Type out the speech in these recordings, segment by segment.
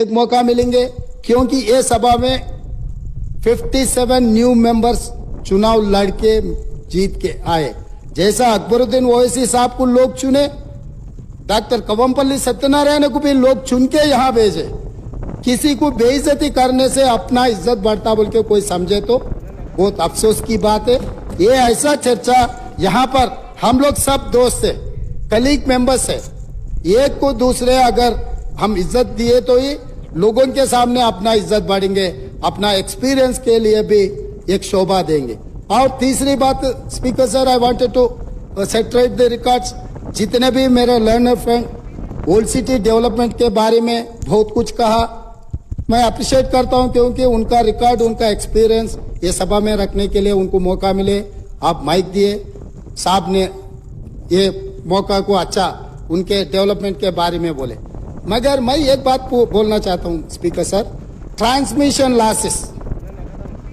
एक मौका मिलेंगे क्योंकि ये सभा में 57 न्यू मेंबर्स चुनाव लड़के जीत के आए। जैसा अकबरुद्दीन ओवैसी साहब को लोग चुने, डॉक्टर कवंपल्ली सत्यनारायण को भी लोग चुन के यहाँ भेजे। किसी को बेइज्जती करने से अपना इज्जत बढ़ता बोल के कोई समझे तो बहुत अफसोस की बात है। ये ऐसा चर्चा यहाँ पर हम लोग सब दोस्त है, कलीग मेंबर्स है, एक को दूसरे अगर हम इज्जत दिए तो ही लोगों के सामने अपना इज्जत बढ़ेंगे, अपना एक्सपीरियंस के लिए भी एक शोभा देंगे। और तीसरी बात speaker sir, I wanted to set right the records. जितने भी मेरे learned friend old city development के बारे में बहुत कुछ कहा, मैं अप्रिशिएट करता हूं क्योंकि उनका रिकॉर्ड, उनका एक्सपीरियंस ये सभा में रखने के लिए उनको मौका मिले। आप माइक दिए, साहब ने ये मौका को अच्छा उनके डेवलपमेंट के बारे में बोले। मगर मैं एक बात बोलना चाहता हूं स्पीकर सर, ट्रांसमिशन लॉसेस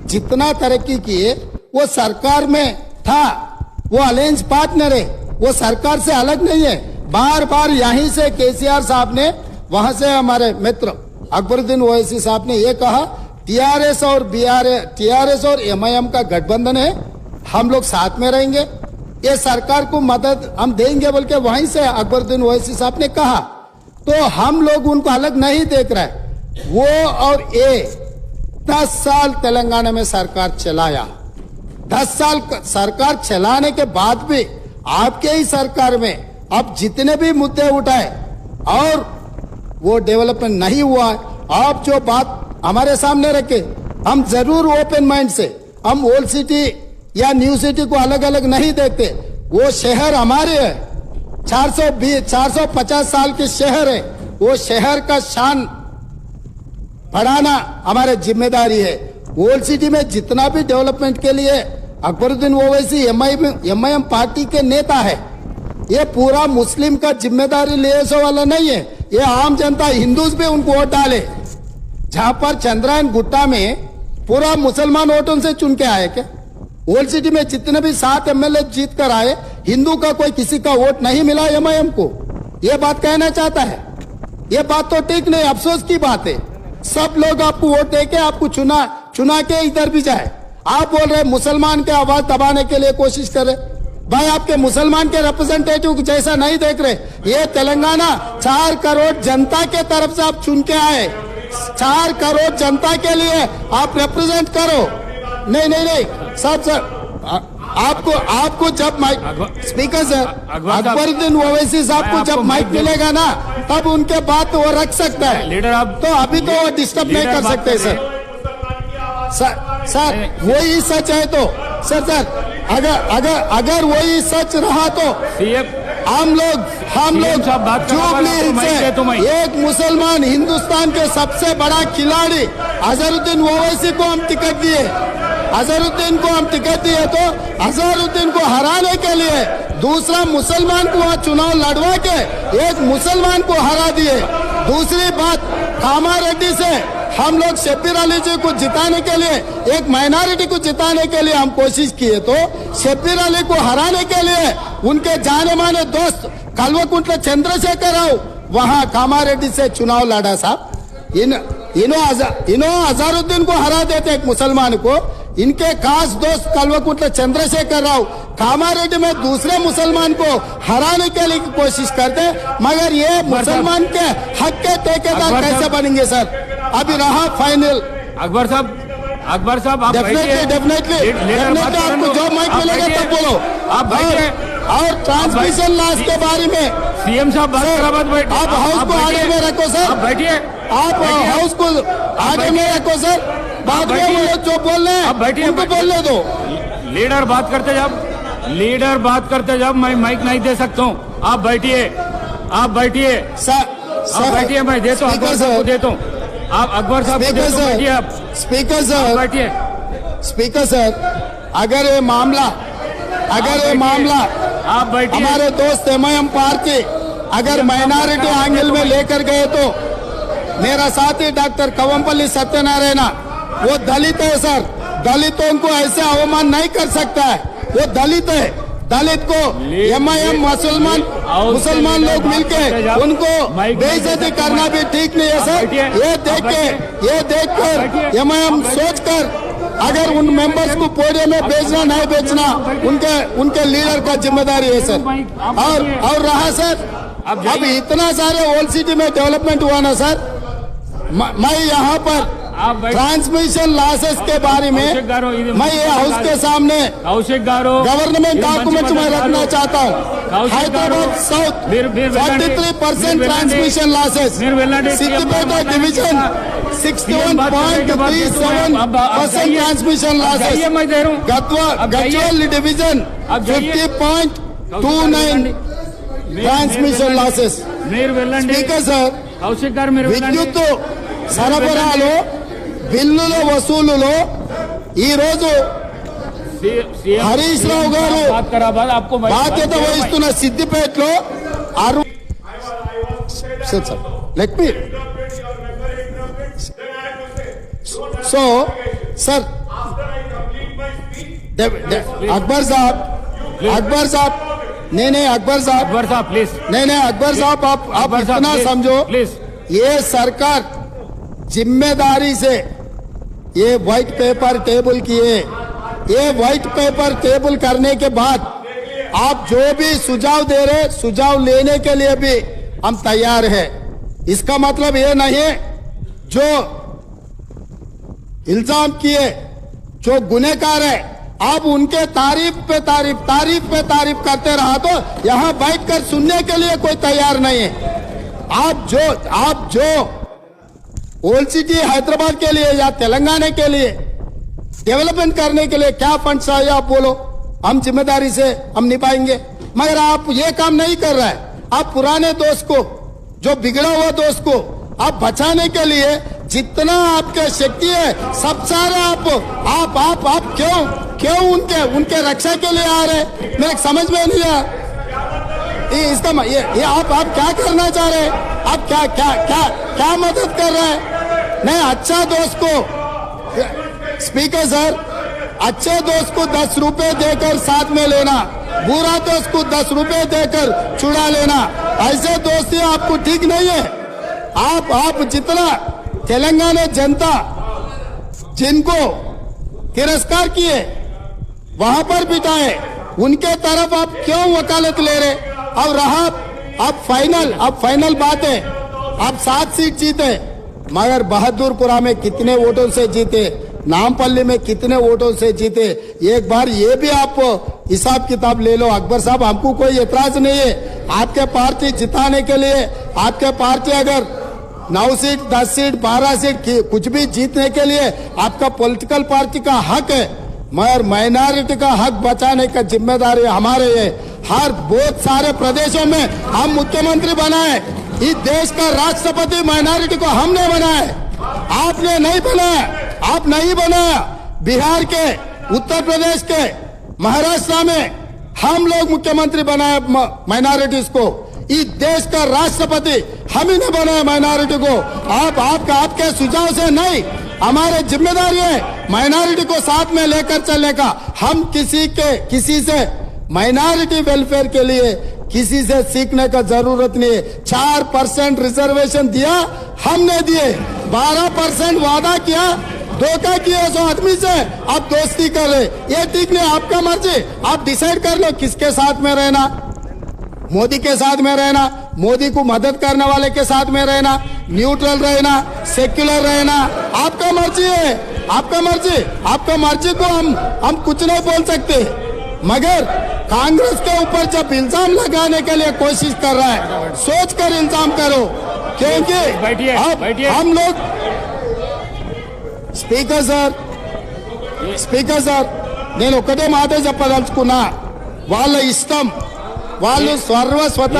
जितना तरक्की किए वो सरकार में था, वो अलायंस पार्टनर है, वो सरकार से अलग नहीं है। बार बार यहीं से केसीआर साहब ने, वहां से हमारे मित्र अकबरुद्दीन ओवैसी साहब ने ये कहा टीआरएस और एमआईएम का गठबंधन है, हम लोग साथ में रहेंगे, ये सरकार को मदद हम देंगे बोल के वहीं से अकबरुद्दीन ओवैसी साहब ने कहा। तो हम लोग उनको अलग नहीं देख रहे। वो और ये 10 साल तेलंगाना में सरकार चलाया, 10 साल सरकार चलाने के बाद भी आपके ही सरकार में अब जितने भी मुद्दे उठाए और वो डेवलपमेंट नहीं हुआ है। आप जो बात हमारे सामने रखे, हम जरूर ओपन माइंड से, हम ओल्ड सिटी या न्यू सिटी को अलग अलग नहीं देखते। वो शहर हमारे है, 450 साल के शहर है, वो शहर का शान बढ़ाना हमारी जिम्मेदारी है। ओल्ड सिटी में जितना भी डेवलपमेंट के लिए अकबरुद्दीन ओवैसी एमआईएम पार्टी के नेता है, ये पूरा मुस्लिम का जिम्मेदारी ले वाला नहीं है। ये आम जनता, हिंदूज भी उनको वोट डाले। जहां पर चंद्रायन गुट्टा में पूरा मुसलमान वोटों से चुन के आए क्या? ओल्ड सिटी में जितने भी 7 एमएलए जीत कर आए, हिंदू का कोई किसी का वोट नहीं मिला एमआईएम को। ये बात कहना चाहता है, ये बात तो ठीक नहीं, अफसोस की बात है। सब लोग आपको वोट देके आपको चुना के इधर भी जाए। आप बोल रहे मुसलमान के आवाज दबाने के लिए कोशिश कर रहे। भाई आपके मुसलमान के रिप्रेजेंटेटिव जैसा नहीं देख रहे। ये तेलंगाना 4 करोड़ जनता के तरफ से आप चुन के आए, 4 करोड़ जनता के लिए आप रिप्रेजेंट करो। नहीं सर आपको जब mike, speaker sir, Akbaruddin Owaisi साहब को जब माइक मिलेगा ना, तब उनके बात वो रख सकता है। लीडर आप तो अभी तो वो डिस्टर्ब नहीं कर सकते सर वही सच है तो सर अगर वही सच रहा तो हम लोग जुबली से एक मुसलमान हिंदुस्तान के सबसे बड़ा खिलाड़ी अजहरुद्दीन ओवैसी को हम टिकट दिए। अजहरुद्दीन को हम टिकट दिए तो अजहरुद्दीन को हराने के लिए दूसरा मुसलमान को वहाँ चुनाव लड़वा के एक मुसलमान को हरा दिए। दूसरी बात, कामारेड्डी से हम लोग शब्बीर अली जी को जिताने के लिए, एक माइनॉरिटी को जिताने के लिए हम कोशिश किए तो शब्बीर अली को हराने के लिए उनके जाने माने दोस्त कल्वकुंट्ला चंद्रशेखर राव वहाँ कामारेड्डी से चुनाव लड़ा साहब। इन्हों अजहरुद्दीन को हरा देते एक मुसलमान को, इनके खास दोस्त कल्वकुंट्ला चंद्रशेखर राव कामारेड्डी में दूसरे मुसलमान को हराने के लिए कोशिश करते। मगर ये मुसलमान के हक के ठेकेदार कैसे बनेंगे सर? अभी रहा फाइनल। अकबर साहब आप डेफिनेटली आपको जो माइक मिलेगा तब बोलो। आप बैठिए। और ट्रांसमिशन लॉस के बारे में सीएम साहब बात करा, आप हाउस को आगे में रखो सर। आप बैठिए। आप हाउस को आगे में रखो सर। बात में जो बोल रहे हैं उनको बोलने दो। लीडर बात करते जब मैं माइक नहीं दे सकता हूँ। आप बैठिए सर बैठिए, मैं देता हूँ अकबर साहब को देता हूँ। आप अकबर साहब को देता हूँ, बैठिए आप। स्पीकर सर, अगर ये मामला आप बैठिए। हमारे दोस्त एमआईएम पार्टी अगर माइनॉरिटी एंगल में लेकर गए तो मेरा साथी डॉक्टर कवंपल्ली सत्यनारायण वो दलित है सर, दलितों को ऐसे अवमान नहीं कर सकता है। वो दलित है, दलित को एमआईएम मुसलमान लोग मिलके उनको बेइज्जती करना भी ठीक नहीं है सर। ये देख कर एमआईएम सोच कर अगर उन मेंबर्स को पोडियम में बेचना नहीं बेचना उनके लीडर का जिम्मेदारी है सर। और रहा सर, अब इतना सारे ओल्ड सिटी में डेवलपमेंट हुआ ना सर, मैं यहाँ पर ट्रांसमिशन लॉसेस के बारे में मैं ये हाउस के सामने गवर्नमेंट डॉक्यूमेंट में रखना चाहता हूँ। Hyderabad south 43% transmission losses, Siddipet division 61.37% transmission losses, Garhwal division 50.29 transmission losses. Speaker sir, విద్యుత్ సరఫరాలో బిల్లుల వసూలులో ఈ రోజు హరీష్ రావు గారు బాధ్యత వహిస్తున్న సిద్దిపేటలో let me so sir Akbar साहब नहीं अकबर साहब प्लीज नहीं अकबर साहब आप इतना समझो प्लीज। ये सरकार जिम्मेदारी से ये व्हाइट पेपर टेबल किए, ये व्हाइट पेपर टेबल करने के बाद आप जो भी सुझाव दे रहे सुझाव लेने के लिए भी हम तैयार हैं। इसका मतलब ये नहीं है जो इल्जाम किए जो गुनहगार है आप उनके तारीफ पे तारीफ करते रहा तो यहाँ बैठकर सुनने के लिए कोई तैयार नहीं है। आप जो ओल्ड सिटी हैदराबाद के लिए या तेलंगाना के लिए डेवलपमेंट करने के लिए क्या फंड चाहिए आप बोलो, हम जिम्मेदारी से हम निभाएंगे। मगर आप ये काम नहीं कर रहे हैं। आप पुराने दोस्त को, जो बिगड़ा हुआ दोस्त को आप बचाने के लिए जितना आपके शक्ति है सब सारा आप क्यों उनके रक्षा के लिए आ रहे, मेरे समझ में नहीं आ इसका ये आप क्या करना चाह रहे हैं? आप क्या मदद कर रहे हैं? नहीं, अच्छा दोस्त को स्पीकर सर, अच्छे दोस्त को 10 रुपए देकर साथ में लेना, बुरा दोस्त को 10 रुपए देकर छुड़ा लेना, ऐसे दोस्ती आपको ठीक नहीं है। आप जितना तेलंगाना जनता जिनको तिरस्कार किए वहां पर बिठाए उनके तरफ आप क्यों वकालत ले रहे? और रहा अब फाइनल बात है, आप 7 सीट जीते, मगर बहादुरपुरा में कितने वोटों से जीते, नामपल्ली में कितने वोटों से जीते, एक बार ये भी आप हिसाब किताब ले लो। अकबर साहब, हमको कोई एतराज नहीं है आपके पार्टी जिताने के लिए। आपके पार्टी अगर 9 सीट 10 सीट 12 सीट कुछ भी जीतने के लिए आपका पॉलिटिकल पार्टी का हक है, मगर माइनॉरिटी का हक बचाने का जिम्मेदारी हमारे है। हर बहुत सारे प्रदेशों में हम मुख्यमंत्री बनाए, इस देश का राष्ट्रपति माइनॉरिटी को हमने बनाया, आपने नहीं बनाया। आप नहीं बनाया, बिहार के, उत्तर प्रदेश के, महाराष्ट्र में हम लोग मुख्यमंत्री बनाए माइनॉरिटीज को। इस देश का राष्ट्रपति हम ही ने बनाया माइनॉरिटी को। आपके सुझाव से नहीं, हमारे जिम्मेदारी है माइनॉरिटी को साथ में लेकर चलने का। हम किसी से माइनॉरिटी वेलफेयर के लिए किसी से सीखने का जरूरत नहीं है। 4% रिजर्वेशन दिया हमने दिए, 12% वादा किया, धोखा किया 100 आदमी से आप दोस्ती कर रहे, ये ठीक नहीं। आपका मर्जी, आप डिसाइड कर लो किसके साथ में रहना, मोदी के साथ में रहना, मोदी को मदद करने वाले के साथ में रहना, न्यूट्रल रहना, सेक्युलर रहना, आपका मर्जी है, आपका मर्जी को हम कुछ नहीं बोल सकते। मगर कांग्रेस के ऊपर जब इल्जाम लगाने के लिए कोशिश कर रहा है, सोच कर इल्जाम करो, क्योंकि हम लोग స్పీకర్ సార్ నేను ఒకటే మాట చెప్పదలుచుకున్నా, వాళ్ళ ఇష్టం, వాళ్ళు సర్వస్వత